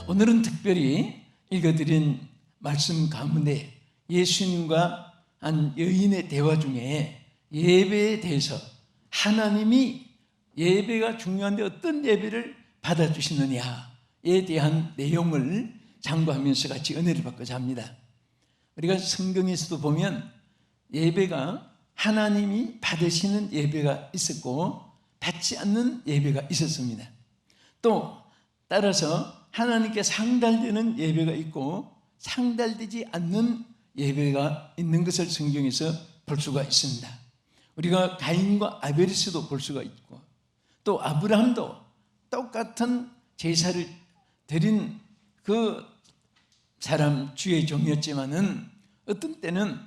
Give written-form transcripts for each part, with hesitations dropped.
오늘은 특별히 읽어드린 말씀 가운데 예수님과 한 여인의 대화 중에 예배에 대해서 하나님이 예배가 중요한데 어떤 예배를 받아주시느냐에 대한 내용을 상고하면서 같이 은혜를 받고자 합니다. 우리가 성경에서도 보면 예배가 하나님이 받으시는 예배가 있었고 받지 않는 예배가 있었습니다. 또 따라서 하나님께 상달되는 예배가 있고 상달되지 않는 예배가 있는 것을 성경에서 볼 수가 있습니다. 우리가 가인과 아벨에서도 볼 수가 있고 또 아브라함도 똑같은 제사를 드린 그 사람 주의 종이었지만은 어떤 때는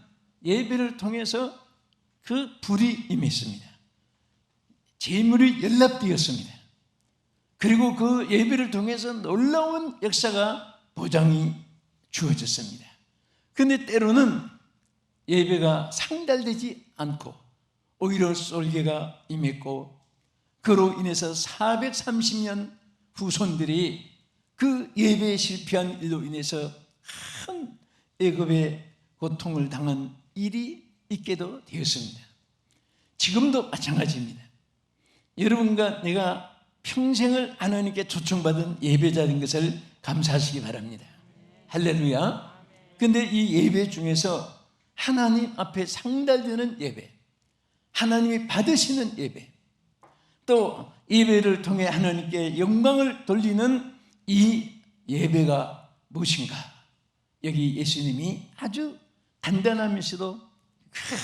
예배를 통해서 그 불이 임했습니다. 제물이 연락되었습니다. 그리고 그 예배를 통해서 놀라운 역사가 보장이 주어졌습니다. 그런데 때로는 예배가 상달되지 않고 오히려 쏠개가 임했고 그로 인해서 430년 후손들이 그 예배에 실패한 일로 인해서 큰 애굽의 고통을 당한 일이 있게도 되었습니다. 지금도 마찬가지입니다. 여러분과 내가 평생을 하나님께 초청받은 예배자인 것을 감사하시기 바랍니다. 할렐루야. 그런데 이 예배 중에서 하나님 앞에 상달되는 예배, 하나님이 받으시는 예배, 또 예배를 통해 하나님께 영광을 돌리는 이 예배가 무엇인가? 여기 예수님이 아주 간단하면서도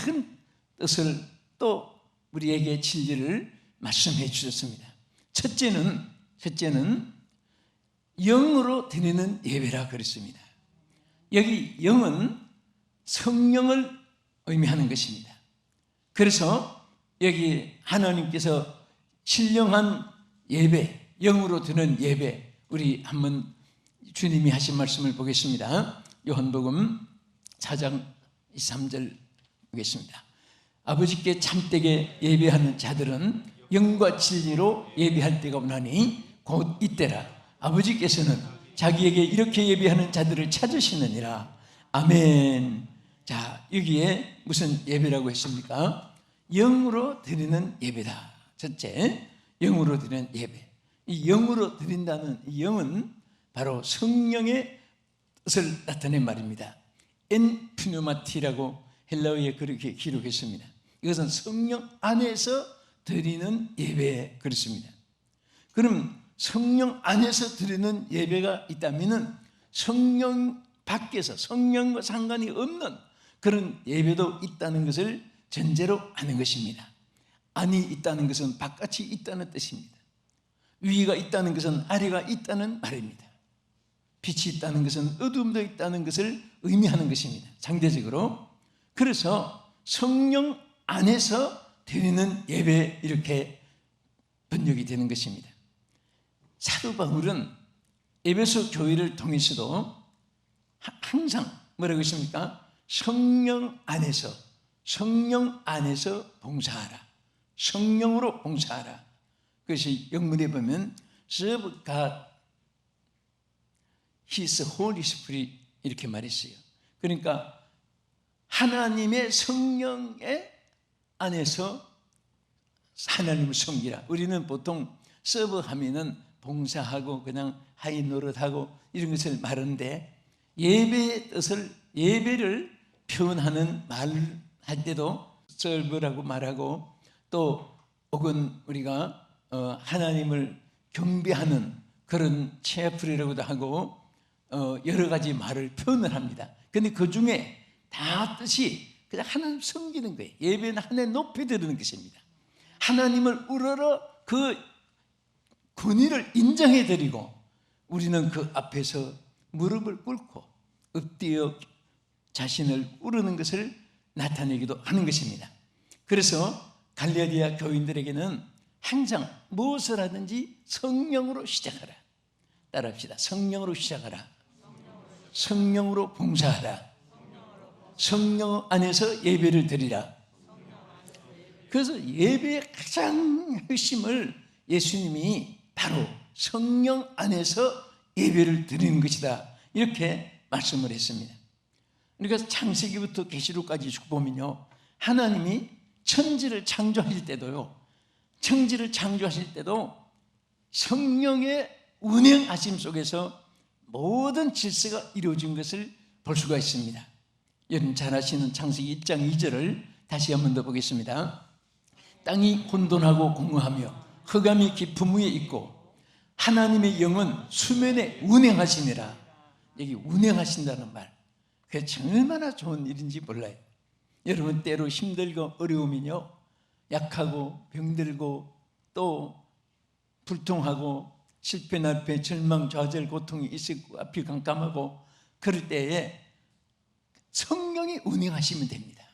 큰 뜻을 또 우리에게 진리를 말씀해 주셨습니다. 첫째는 영으로 드리는 예배라 그랬습니다. 여기 영은 성령을 의미하는 것입니다. 그래서 여기 하나님께서 신령한 예배, 영으로 드리는 예배, 우리 한번 주님이 하신 말씀을 보겠습니다. 요한복음 4장 23절 보겠습니다. 아버지께 참되게 예배하는 자들은 영과 진리로 예배할 때가 오나니 곧 이때라. 아버지께서는 자기에게 이렇게 예배하는 자들을 찾으시느니라. 아멘. 자, 여기에 무슨 예배라고 했습니까? 영으로 드리는 예배다. 첫째, 영으로 드리는 예배. 이 영으로 드린다는 이 영은 바로 성령의 뜻을 나타낸 말입니다. 엔프뉴마티라고 헬라어에 그렇게 기록했습니다. 이것은 성령 안에서 드리는 예배 그렇습니다. 그럼 성령 안에서 드리는 예배가 있다면 성령 밖에서 성령과 상관이 없는 그런 예배도 있다는 것을 전제로 하는 것입니다. 안이 있다는 것은 바깥이 있다는 뜻입니다. 위가 있다는 것은 아래가 있다는 말입니다. 빛이 있다는 것은 어둠도 있다는 것을 의미하는 것입니다. 상대적으로. 그래서 성령 안에서 드리는 예배 이렇게 번역이 되는 것입니다. 사도 바울은 에베소 교회를 통해서도 항상 뭐라고 했습니까? 성령 안에서 봉사하라. 성령으로 봉사하라. 그것이 영문에 보면 serve God, His Holy Spirit 이렇게 말했어요. 그러니까 하나님의 성령의 안에서 하나님을 섬기라. 우리는 보통 서브 하면은 봉사하고 그냥 하이 노릇하고 이런 것을 말하는데 예배의 뜻을 예배를 표현하는 말 할 때도 서브라고 말하고 또 혹은 우리가 하나님을 경배하는 그런 체프리라고도 하고 여러 가지 말을 표현을 합니다. 그런데 그 중에 다 뜻이 그냥 하나님 섬기는 거예요. 예배는 하나님 높이 드리는 것입니다. 하나님을 우러러 그 권위를 인정해 드리고 우리는 그 앞에서 무릎을 꿇고 엎드려 자신을 우르는 것을 나타내기도 하는 것입니다. 그래서 갈라디아 교인들에게는 항상 무엇을 하든지 성령으로 시작하라. 따라합시다. 성령으로 시작하라. 성령으로 봉사하라. 성령 안에서 예배를 드리라. 그래서 예배의 가장 핵심을 예수님이 바로 성령 안에서 예배를 드리는 것이다. 이렇게 말씀을 했습니다. 그러니까 창세기부터 계시록까지 쭉 보면요, 하나님이 천지를 창조하실 때도요, 천지를 창조하실 때도 성령의 운행하심 속에서 모든 질서가 이루어진 것을 볼 수가 있습니다. 여러분 잘 아시는 창세기 1장 2절을 다시 한 번 더 보겠습니다. 땅이 혼돈하고 공허하며 흑암이 깊음 위에 있고 하나님의 영은 수면에 운행하시니라. 여기 운행하신다는 말, 그게 얼마나 좋은 일인지 몰라요. 여러분 때로 힘들고 어려우면요, 약하고 병들고 또 불통하고 실패, 날패, 절망, 좌절, 고통이 있고 앞이 깜깜하고 그럴 때에 성령이 운행하시면 됩니다.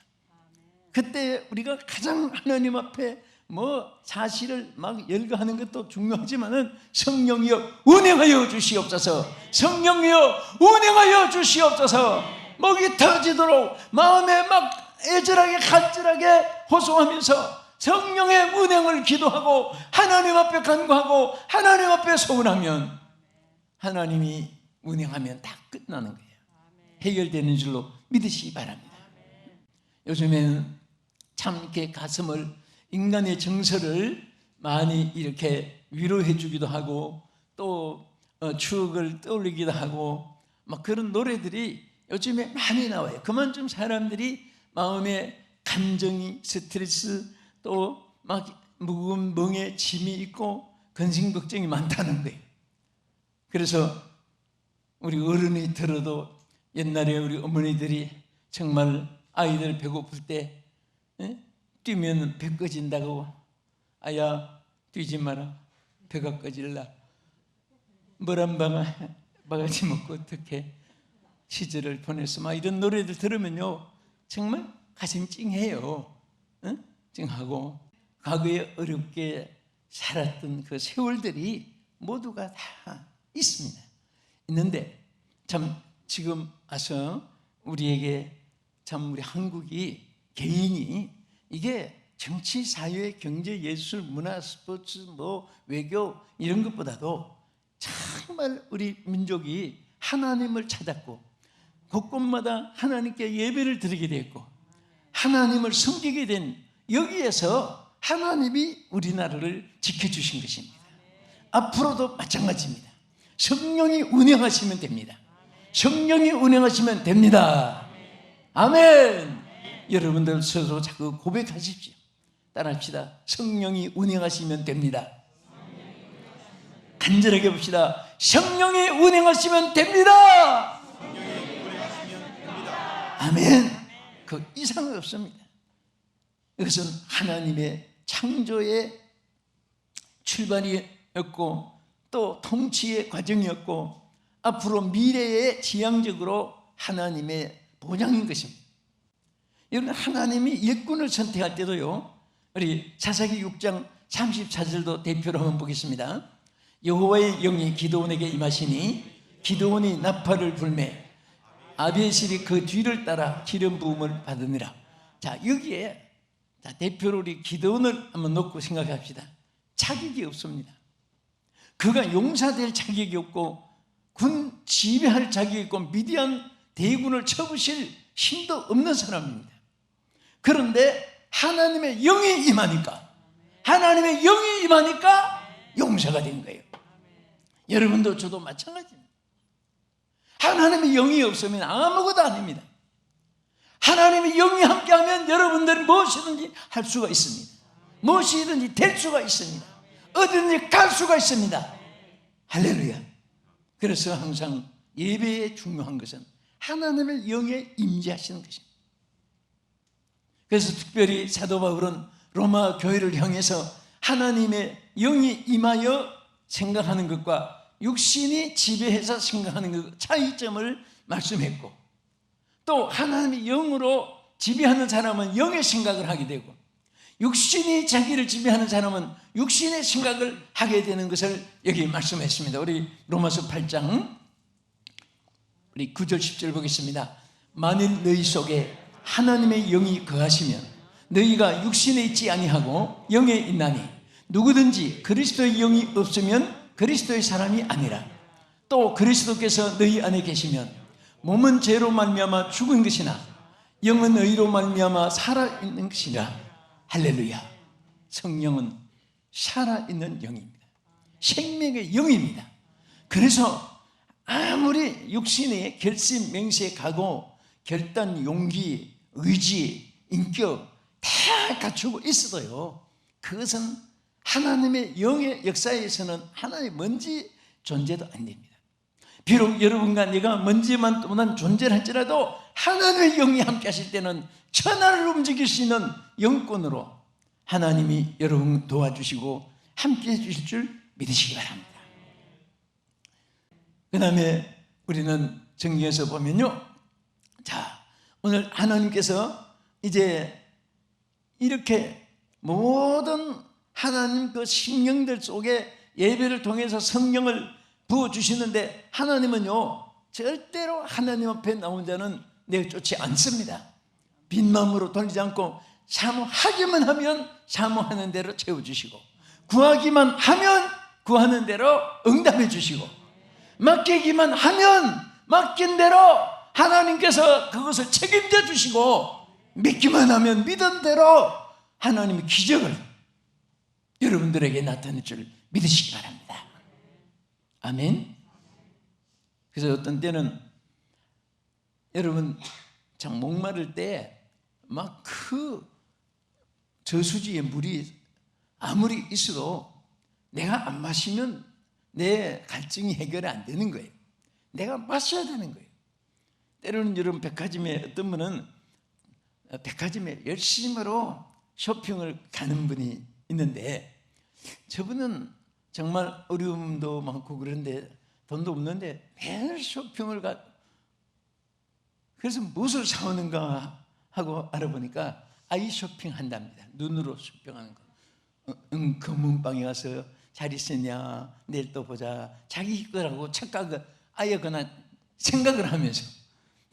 그때 우리가 가장 하나님 앞에 사실을 막 열거하는 것도 중요하지만은 성령이여 운행하여 주시옵소서, 성령이여 운행하여 주시옵소서, 목이 터지도록 마음에 막 애절하게 간절하게 호소하면서 성령의 운행을 기도하고 하나님 앞에 간구하고 하나님 앞에 소원하면 하나님이 운행하면 다 끝나는 거예요. 해결되는 줄로 믿으시기 바랍니다. 요즘에는 참 이렇게 가슴을, 인간의 정서를 많이 이렇게 위로해 주기도 하고 또 추억을 떠올리기도 하고 막 그런 노래들이 요즘에 많이 나와요. 그만큼 사람들이 마음에 감정이, 스트레스, 또 막 무거운 멍에 짐이 있고 근심 걱정이 많다는 거예요. 그래서 우리 어른이 들어도 옛날에 우리 어머니들이 정말 아이들 배고플 때 뛰면 배 꺼진다고, 아야 뛰지 마라, 배가 꺼질라, 물 한 바가지 먹고 어떻게 시절을 보냈어, 막 이런 노래들 들으면요 정말 가슴이 찡해요. 찡하고 과거에 어렵게 살았던 그 세월들이 모두가 다 있는데 참 지금 와서 우리에게 참 우리 한국이, 개인이 이게 정치, 사회, 경제, 예술, 문화, 스포츠, 외교 이런 것보다도 정말 우리 민족이 하나님을 찾았고 곳곳마다 하나님께 예배를 드리게 됐고 하나님을 섬기게 된, 여기에서 하나님이 우리나라를 지켜주신 것입니다. 앞으로도 마찬가지입니다. 성령이 운행하시면 됩니다. 성령이 운행하시면 됩니다. 아멘. 여러분들 스스로 자꾸 고백하십시오. 따라합시다. 성령이 운행하시면 됩니다. 간절하게 봅시다. 성령이 운행하시면 됩니다. 아멘. 그 이상은 없습니다. 이것은 하나님의 창조의 출발이었고 또 통치의 과정이었고 앞으로 미래의 지향적으로 하나님의 본향인 것입니다. 여러분 하나님이 일꾼을 선택할 때도요, 우리 사사기 6장 34절도 대표로 한번 보겠습니다. 여호와의 영이 기드온에게 임하시니 기드온이 나팔을 불매 아비에셀이 그 뒤를 따라 기름 부음을 받으니라. 자, 여기에 대표로 우리 기드온을 한번 놓고 생각합시다. 자격이 없습니다. 그가 용사될 자격이 없고 군 지배할 자격이 있고 미디안 대군을 쳐부실 힘도 없는 사람입니다. 그런데 하나님의 영이 임하니까, 하나님의 영이 임하니까 용사가 된 거예요. 여러분도 저도 마찬가지입니다. 하나님의 영이 없으면 아무것도 아닙니다. 하나님의 영이 함께하면 여러분들은 무엇이든지 할 수가 있습니다. 무엇이든지 될 수가 있습니다. 어디든지 갈 수가 있습니다. 할렐루야. 그래서 항상 예배에 중요한 것은 하나님의 영에 임재하시는 것입니다. 그래서 특별히 사도 바울은 로마 교회를 향해서 하나님의 영이 임하여 생각하는 것과 육신이 지배해서 생각하는 것 차이점을 말씀했고, 또 하나님의 영으로 지배하는 사람은 영의 생각을 하게 되고 육신이 자기를 지배하는 사람은 육신의 생각을 하게 되는 것을 여기 말씀했습니다. 우리 로마서 8장 우리 9절 10절 보겠습니다. 만일 너희 속에 하나님의 영이 거하시면 너희가 육신에 있지 아니하고 영에 있나니 누구든지 그리스도의 영이 없으면 그리스도의 사람이 아니라. 또 그리스도께서 너희 안에 계시면 몸은 죄로 말미암아 죽은 것이나 영은 의로 말미암아 살아있는 것이라. 할렐루야. 성령은 살아있는 영입니다. 생명의 영입니다. 그래서 아무리 육신의 결심, 맹세, 각오, 결단, 용기, 의지, 인격 다 갖추고 있어도요, 그것은 하나님의 영의 역사에서는 하나님의 먼지 존재도 안 됩니다. 비록 여러분과 내가 먼지만 존재를 할지라도 하나님의 영이 함께 하실 때는 천하를 움직일 수 있는 영권으로 하나님이 여러분 도와주시고 함께 해주실 줄 믿으시기 바랍니다. 그 다음에 우리는 성경에서 보면요, 자, 오늘 하나님께서 이제 이렇게 모든 하나님 그 심령들 속에 예배를 통해서 성령을 부어주시는데, 하나님은요 절대로 하나님 앞에 나온 자는 내쫓지 않습니다. 빈 마음으로 돌리지 않고 사모하기만 하면 사모하는 대로 채워주시고, 구하기만 하면 구하는 대로 응답해 주시고, 맡기기만 하면 맡긴 대로 하나님께서 그것을 책임져 주시고, 믿기만 하면 믿은 대로 하나님의 기적을 여러분들에게 나타낼 줄 믿으시기 바랍니다. 아멘. 그래서 어떤 때는 여러분 참 목마를 때 막 그 저수지에 물이 아무리 있어도 내가 안 마시면 내 갈증이 해결이 안 되는 거예요. 내가 마셔야 되는 거예요. 때로는 여러분 백화점에 어떤 분은 백화점에 열심으로 쇼핑을 가는 분이 있는데, 저분은 정말 어려움도 많고 그런데 돈도 없는데 매일 쇼핑을 그래서 무엇을 사오는가 하고 알아보니까 아이 쇼핑 한답니다. 눈으로 쇼핑하는 거. 검은방에 가서 잘 있었냐, 내일 또 보자, 자기 거라고 착각을 아예 그냥 생각을 하면서,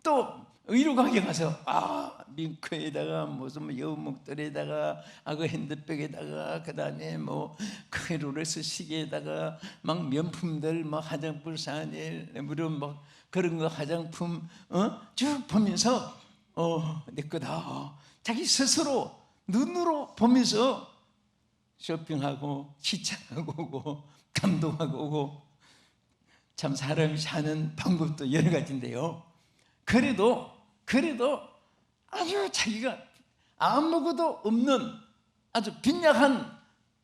또 의료가게 가서 링크에다가 무슨 여목돌에다가 그 핸드백에다가 그다음에 뭐 크로레스 시계에다가 막 명품들 막 화장품 샤넬 물론 막 그런 거 화장품 쭉 보면서 내 거다, 자기 스스로 눈으로 보면서 쇼핑하고 시찰하고 오고 감동하고 오고, 참 사람이 사는 방법도 여러 가지인데요, 그래도 아주 자기가 아무것도 없는 아주 빈약한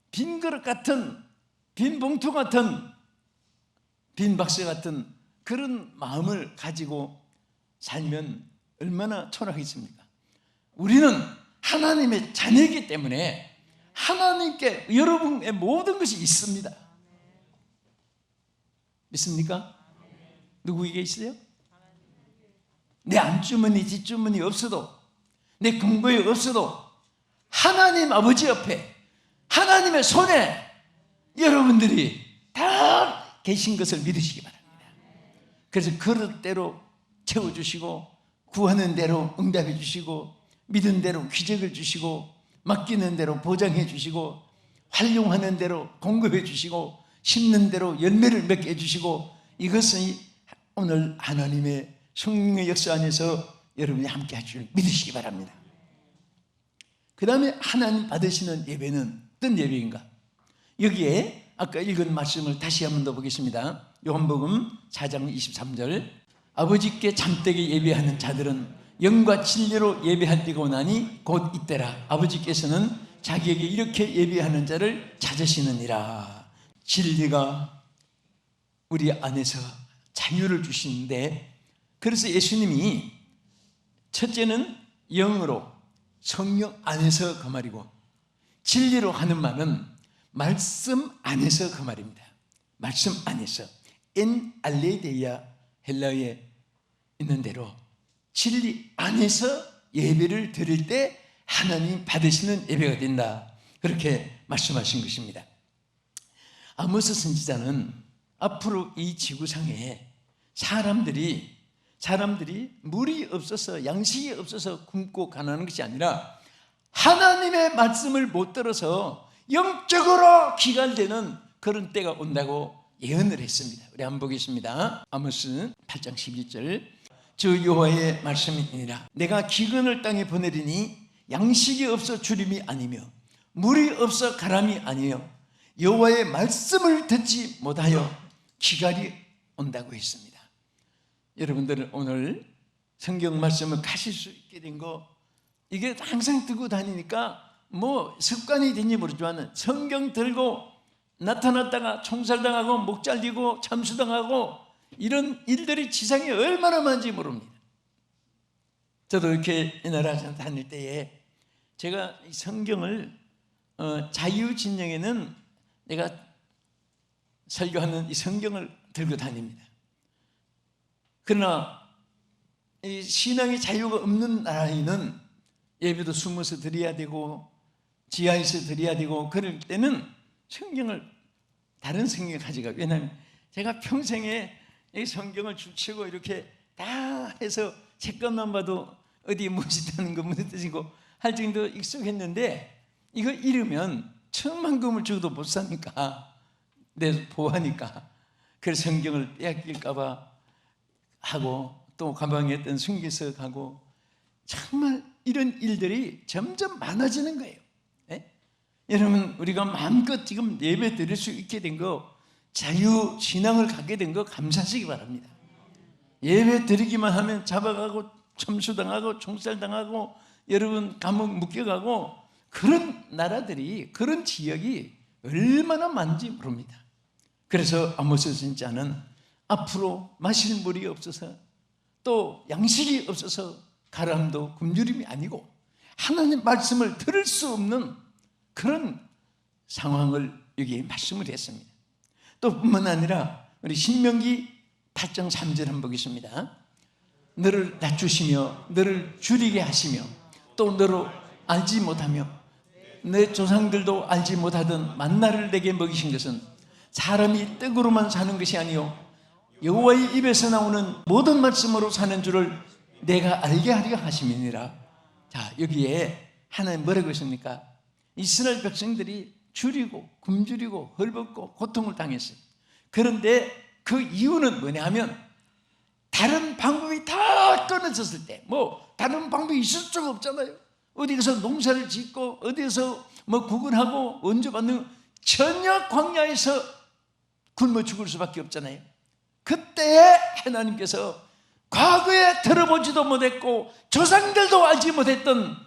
빈 그릇 같은, 빈 봉투 같은, 빈 박스 같은 그런 마음을 가지고 살면 얼마나 초라하겠습니까? 우리는 하나님의 자녀이기 때문에 하나님께 여러분의 모든 것이 있습니다. 믿습니까? 누구에게 있어요? 내 안주머니 뒷주머니 없어도, 내 금고에 없어도 하나님 아버지 옆에, 하나님의 손에 여러분들이 다 계신 것을 믿으시기 바랍니다. 그래서 그릇대로 채워주시고, 구하는 대로 응답해 주시고, 믿은 대로 기적을 주시고, 맡기는 대로 보장해 주시고, 활용하는 대로 공급해 주시고, 심는 대로 열매를 맺게 해주시고, 이것은 오늘 하나님의 성령의 역사 안에서 여러분이 함께 할 줄 믿으시기 바랍니다. 그 다음에 하나님 받으시는 예배는 어떤 예배인가? 여기에 아까 읽은 말씀을 다시 한 번 더 보겠습니다. 요한복음 4장 23절, 아버지께 참되게 예배하는 자들은 영과 진리로 예배할 때가 오나니 곧 이때라. 아버지께서는 자기에게 이렇게 예배하는 자를 찾으시느니라. 진리가 우리 안에서 자유를 주시는데, 그래서 예수님이 첫째는 영으로 성령 안에서 그 말이고, 진리로 하는 말은 말씀 안에서 그 말입니다. 말씀 안에서, 엔 알레데이아 헬라어에 있는 대로 진리 안에서 예배를 드릴 때 하나님 받으시는 예배가 된다, 그렇게 말씀하신 것입니다. 아모스 선지자는 앞으로 이 지구상에 사람들이 물이 없어서, 양식이 없어서 굶고 가난한 것이 아니라 하나님의 말씀을 못 들어서 영적으로 기갈되는 그런 때가 온다고 예언을 했습니다. 우리 한번 보겠습니다. 아모스 8장 11절. 주 여호와의 말씀이니라. 내가 기근을 땅에 보내리니 양식이 없어 주림이 아니며 물이 없어 가람이 아니요 여호와의 말씀을 듣지 못하여 기갈이 온다고 했습니다. 여러분들은 오늘 성경 말씀을 가실 수 있게 된 거, 이게 항상 들고 다니니까 뭐 습관이 된지 모르지만 성경 들고 나타났다가 총살당하고 목 잘리고 참수당하고 이런 일들이 지상에 얼마나 많은지 모릅니다. 저도 이렇게 이 나라 다닐 때에 제가 이 성경을 자유진영에는 내가 설교하는 이 성경을 들고 다닙니다. 그러나 이 신앙의 자유가 없는 나라에는 예배도 숨어서 드려야 되고 지하에서 드려야 되고 그럴 때는 성경을 다른 성경을 가져가요. 왜냐하면 제가 평생에 이 성경을 줄치고 이렇게 다 해서 책감만 봐도 어디 무엇이다는 거 무엇이고 할 정도 익숙했는데 이거 잃으면 천만금을 주고도 못 사니까 내 보호하니까 그래서 성경을 빼앗길까 봐 하고 또 가방에 있던 숨겨서 가고 정말 이런 일들이 점점 많아지는 거예요. 네? 여러분 우리가 마음껏 지금 예배 드릴 수 있게 된 거 자유 신앙을 갖게 된 거 감사하시기 바랍니다. 예배 드리기만 하면 잡아가고 참수당하고 총살당하고 여러분 감옥 묶여가고 그런 나라들이 그런 지역이 얼마나 많은지 모릅니다. 그래서 아모스 선지자는 앞으로 마실 물이 없어서 또 양식이 없어서 가람도 굶주림이 아니고 하나님 말씀을 들을 수 없는 그런 상황을 여기에 말씀을 했습니다. 또 뿐만 아니라 우리 신명기 8장 3절 한번 보겠습니다. 너를 낮추시며 너를 줄이게 하시며 또 너로 알지 못하며 내 조상들도 알지 못하던 만나를 내게 먹이신 것은 사람이 떡으로만 사는 것이 아니요 여호와의 입에서 나오는 모든 말씀으로 사는 줄을 내가 알게 하리라 하심이니라. 자, 여기에 하나님 뭐라고 했습니까? 이스라엘 백성들이 줄이고 굶주리고 헐벗고 고통을 당했어요. 그런데 그 이유는 뭐냐 하면 다른 방법이 다 끊어졌을 때, 뭐 다른 방법이 있을 수가 없잖아요. 어디 가서 농사를 짓고 어디에서 뭐 구근하고 원조받는 전혀 광야에서 굶어 죽을 수밖에 없잖아요. 그때에 하나님께서 과거에 들어보지도 못했고 조상들도 알지 못했던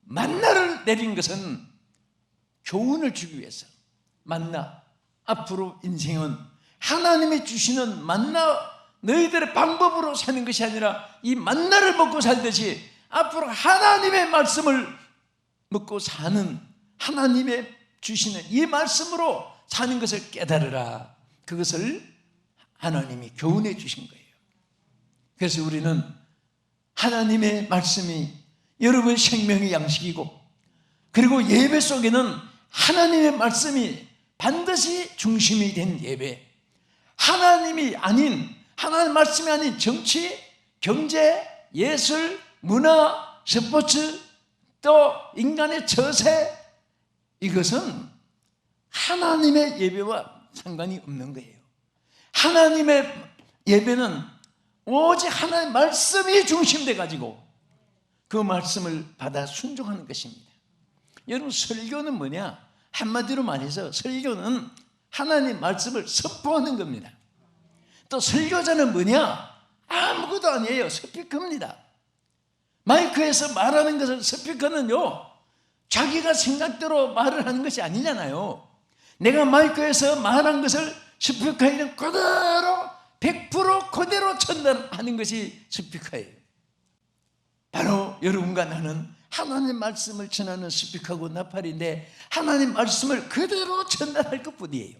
만나를 내린 것은 교훈을 주기 위해서. 만나, 앞으로 인생은 하나님이 주시는 만나, 너희들의 방법으로 사는 것이 아니라 이 만나를 먹고 살듯이 앞으로 하나님의 말씀을 먹고 사는, 하나님의 주시는 이 말씀으로 사는 것을 깨달으라. 그것을 하나님이 교훈해 주신 거예요. 그래서 우리는 하나님의 말씀이 여러분 생명의 양식이고, 그리고 예배 속에는 하나님의 말씀이 반드시 중심이 된 예배, 하나님이 아닌, 하나님의 말씀이 아닌 정치, 경제, 예술, 문화, 스포츠, 또 인간의 처세, 이것은 하나님의 예배와 상관이 없는 거예요. 하나님의 예배는 오직 하나님의 말씀이 중심돼 가지고 그 말씀을 받아 순종하는 것입니다. 여러분, 설교는 뭐냐? 한마디로 말해서 설교는 하나님 말씀을 선포하는 겁니다. 또 설교자는 뭐냐? 아무것도 아니에요. 스피커입니다. 마이크에서 말하는 것을 스피커는요, 자기가 생각대로 말을 하는 것이 아니잖아요. 내가 마이크에서 말한 것을 스피커에는 그대로 100% 그대로 전달하는 것이 스피커예요. 바로 여러분과 나는 하나님 말씀을 전하는 스피커고 나팔인데 하나님 말씀을 그대로 전달할 것뿐이에요.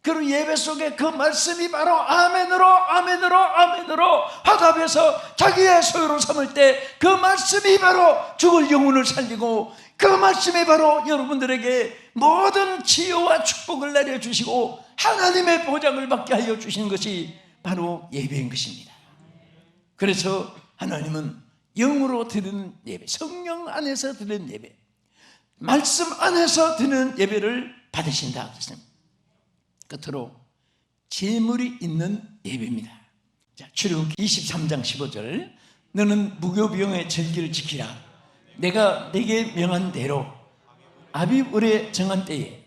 그리고 예배 속에 그 말씀이 바로 아멘으로 아멘으로 아멘으로 화답해서 자기의 소유로 삼을 때 그 말씀이 바로 죽을 영혼을 살리고 그 말씀이 바로 여러분들에게 모든 치유와 축복을 내려주시고 하나님의 보장을 받게 하여 주시는 것이 바로 예배인 것입니다. 그래서 하나님은 영으로 드리는 예배, 성령 안에서 드리는 예배, 말씀 안에서 드리는 예배를 받으신다. 끝으로 재물이 있는 예배입니다. 자, 출애굽기 23장 15절. 너는 무교병의 절기를 지키라. 내가 네게 명한 대로 아비월에 정한 때에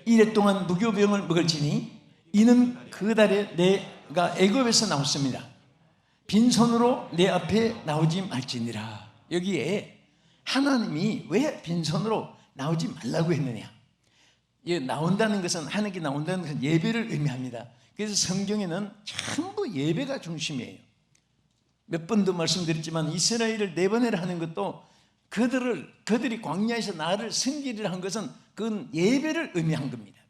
이래 동안 무교병을 먹을지니 이는 그 달에 내가 애굽에서 나왔습니다. 빈손으로 내 앞에 나오지 말지니라. 여기에 하나님이 왜 빈손으로 나오지 말라고 했느냐? 나온다는 것은, 하나님께 나온다는 것은 예배를 의미합니다. 그래서 성경에는 전부 예배가 중심이에요. 몇 번도 말씀드렸지만 이스라엘을 내보내라 하는 것도 그들이 광야에서 나를 섬기리라 한 것은 그건 예배를 의미한 겁니다.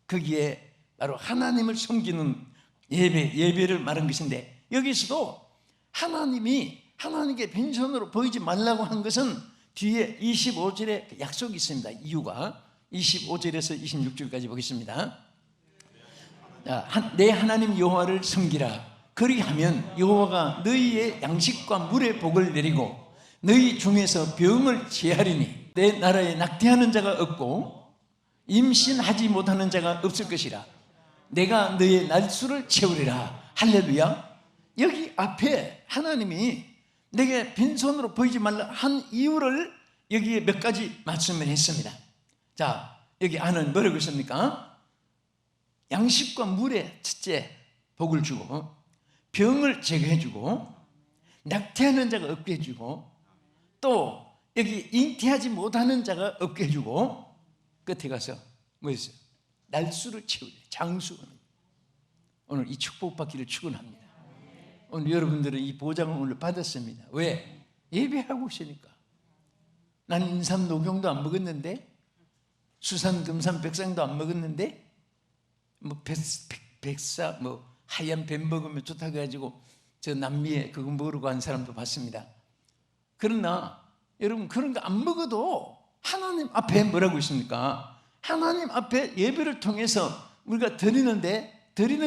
거기에 바로 하나님을 섬기는 예배를 말한 것인데, 여기서도 하나님께 빈손으로 보이지 말라고 한 것은 뒤에 25절에 약속이 있습니다. 이유가 25절에서 26절까지 보겠습니다. 내 하나님 여호와를 섬기라. 그리하면 여호와가 너희의 양식과 물의 복을 내리고 너희 중에서 병을 제하리니 내 나라에 낙태하는 자가 없고 임신하지 못하는 자가 없을 것이라. 내가 너의 날수를 채우리라. 할렐루야. 여기 앞에 하나님이 내게 빈손으로 보이지 말라 한 이유를 여기에 몇 가지 말씀을 했습니다. 자, 여기 안은 뭐라고 했습니까? 양식과 물에 첫째 복을 주고, 병을 제거해 주고, 낙태하는 자가 없게 해주고, 또 여기 잉태하지 못하는 자가 없게 해주고, 끝에 가서 뭐였어요? 날수를 채우래. 장수. 오늘 이 축복받기를 축원합니다. 오늘 여러분들은 이 보장을 오늘 받았습니다. 왜? 예배하고 있으니까. 난 인삼 녹용도 안 먹었는데, 수산 금산 백상도 안 먹었는데, 백사 하얀 뱀 먹으면 좋다고 해가지고 저 남미에 그거 먹으러 간 사람도 봤습니다. 그러나 여러분, 그런 거 안 먹어도 하나님 앞에 뭐라고 있습니까? 하나님 앞에 예배를 통해서 우리가 드리는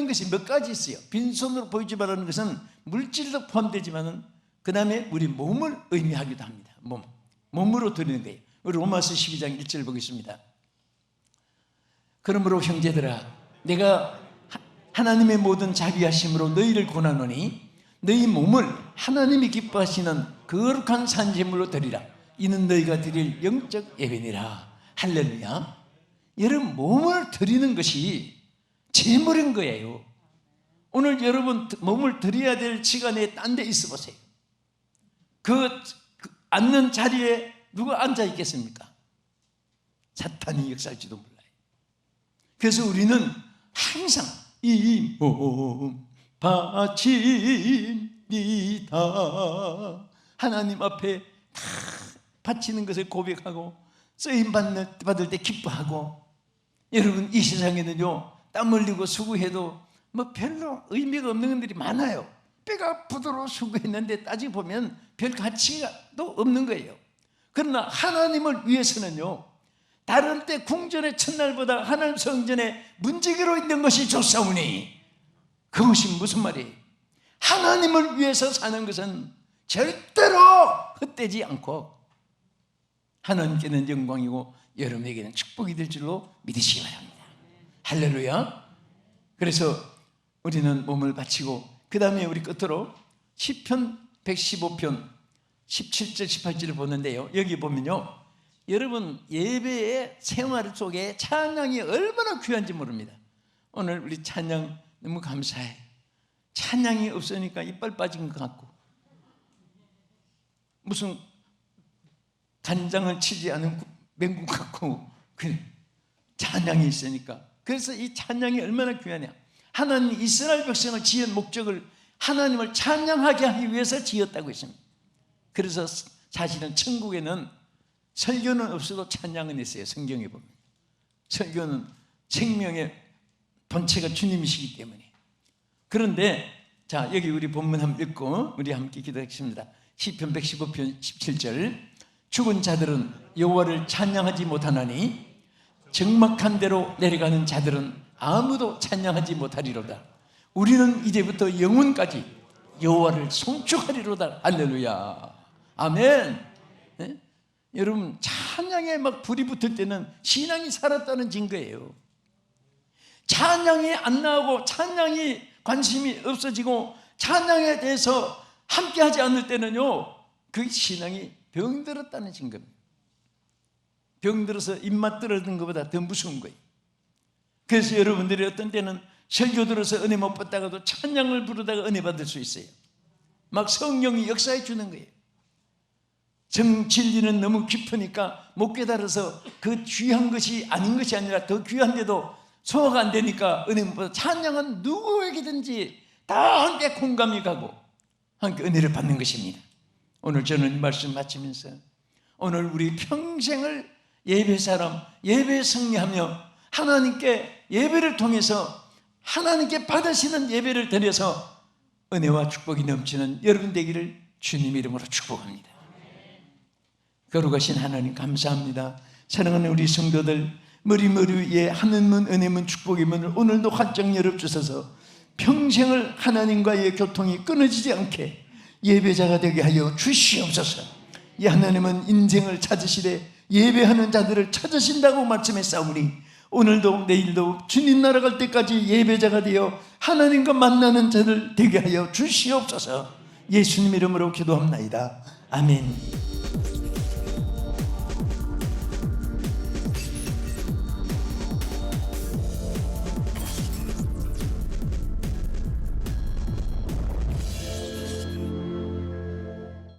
것이 몇 가지 있어요. 빈손으로 보이지 말라는 것은 물질도 포함되지만은 그 다음에 우리 몸을 의미하기도 합니다. 몸으로 드리는 거예요. 우리 로마서 12장 1절 보겠습니다. 그러므로 형제들아, 내가 하나님의 모든 자비하심으로 너희를 권하노니 너희 몸을 하나님이 기뻐하시는 거룩한 산제물로 드리라. 이는 너희가 드릴 영적 예배니라. 할렐루야. 여러분, 몸을 드리는 것이 제물인 거예요. 오늘 여러분 몸을 드려야 될 시간에 딴 데 있어 보세요. 그 앉는 자리에 누가 앉아 있겠습니까? 사탄이 역사할지도 몰라요. 그래서 우리는 항상 이 몸 바칩니다. 하나님 앞에 다 바치는 것을 고백하고 쓰임 받을 때 기뻐하고. 여러분, 이 세상에는요, 땀 흘리고 수고해도 별로 의미가 없는 것들이 많아요. 뼈가 부드러워 수고했는데 따지고 보면 별 가치도 없는 거예요. 그러나 하나님을 위해서는요, 다른 때 궁전의 첫날보다 하나님 성전에 문지기로 있는 것이 좋사오니, 그것이 무슨 말이에요? 하나님을 위해서 사는 것은 절대로 헛되지 않고 하나님께는 영광이고 여러분에게는 축복이 될 줄로 믿으시기 바랍니다. 할렐루야. 그래서 우리는 몸을 바치고, 그 다음에 우리 끝으로 시편 115편 17절 18절을 보는데요, 여기 보면요, 여러분 예배의 생활 속에 찬양이 얼마나 귀한지 모릅니다. 오늘 우리 찬양 너무 감사해. 찬양이 없으니까 이빨 빠진 것 같고, 무슨 간장을 치지 않은 맹국 같고, 찬양이 있으니까. 그래서 이 찬양이 얼마나 귀하냐. 하나님 이스라엘 백성을 지은 목적을 하나님을 찬양하게 하기 위해서 지었다고 했습니다. 그래서 사실은 천국에는 설교는 없어도 찬양은 있어요. 성경에 보면 설교는 생명의 본체가 주님이시기 때문에. 그런데 자, 여기 우리 본문 한번 읽고 우리 함께 기도하겠습니다. 시편 115편 17절. 죽은 자들은 여호와를 찬양하지 못하나니 적막한 데로 내려가는 자들은 아무도 찬양하지 못하리로다. 우리는 이제부터 영원까지 여호와를 송축하리로다. 할렐루야. 아멘. 네? 여러분, 찬양에 막 불이 붙을 때는 신앙이 살았다는 증거예요. 찬양이 안 나오고 찬양이 관심이 없어지고 찬양에 대해서 함께하지 않을 때는요, 그 신앙이 병들었다는 증거입니다. 병들어서 입맛 떨어지는 것보다 더 무서운 거예요. 그래서 여러분들이 어떤 때는 설교 들어서 은혜 못 받다가도 찬양을 부르다가 은혜 받을 수 있어요. 막 성령이 역사해 주는 거예요. 진리는 너무 깊으니까 못 깨달아서 그 귀한 것이 아닌 것이 아니라 더 귀한데도 소화가 안 되니까 은혜 못 받아. 찬양은 누구에게든지 다 함께 공감이 가고 함께 은혜를 받는 것입니다. 오늘 저는 말씀 마치면서 오늘 우리 평생을 예배 사람, 예배 승리하며 하나님께 예배를 통해서 하나님께 받으시는 예배를 드려서 은혜와 축복이 넘치는 여러분 되기를 주님 이름으로 축복합니다. 거룩하신 하나님 감사합니다. 사랑하는 우리 성도들, 머리 위에 하늘문, 은혜문, 축복의 문을 오늘도 활짝 열어주셔서 평생을 하나님과의 교통이 끊어지지 않게 예배자가 되게 하여 주시옵소서. 이 하나님은 인생을 찾으시되 예배하는 자들을 찾으신다고 말씀했사오니 오늘도 내일도 주님 나라 갈 때까지 예배자가 되어 하나님과 만나는 자들 되게 하여 주시옵소서. 예수님 이름으로 기도합나이다. 아멘.